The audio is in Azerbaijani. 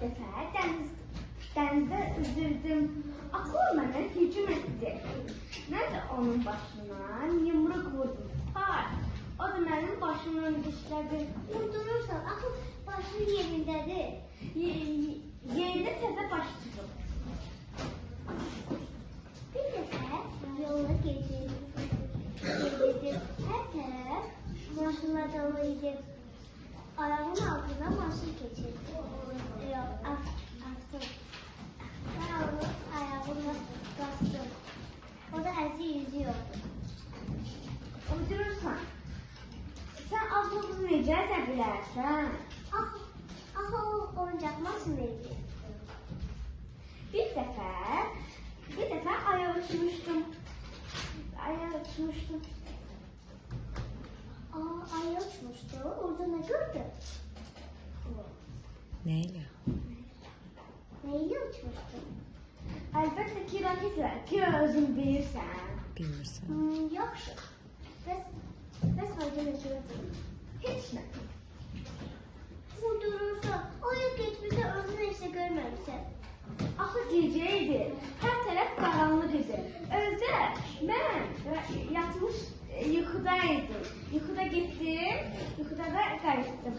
dəfə dənizdə üzürdüm. Akul mənə hücum etdi. Mən də onun başına yumruq vurdum. O da mənim başımın dişlədi. Vurdurursan, akıl başının yerindədir. Yerdə təzə baş çıxıb. Bir dəfə yola gedirdim. Hər tərəf maşınla dolu idi. Ayağımın altına maşın keçirdi. Avtom. Ben onu ayağımla bastım. O da əzi yüzü yoktu. Uydurursan. Sən avtobusu necə ədə bilərsən? O oyuncaq maşınıydı. Bir dəfə aya uçmuşdum. Ay uçmuştu. Orada ne gördü? Neyle? Neyle uçmuştu? Əlbəttə ki, raketlə. Ki, özün bilirsən. Bilmirsən. Yaxşı. Bəs hayda ne gördün? Heç nə. Vurdurursan, ayıb getmişsə özün heç nə görməmişsən. Axı gecə idi. Hər tərəf qaranlıq idi. Özdə mən yatmış yuxuda idim. Yuxuda getdim, yuxuda da qayıtdım.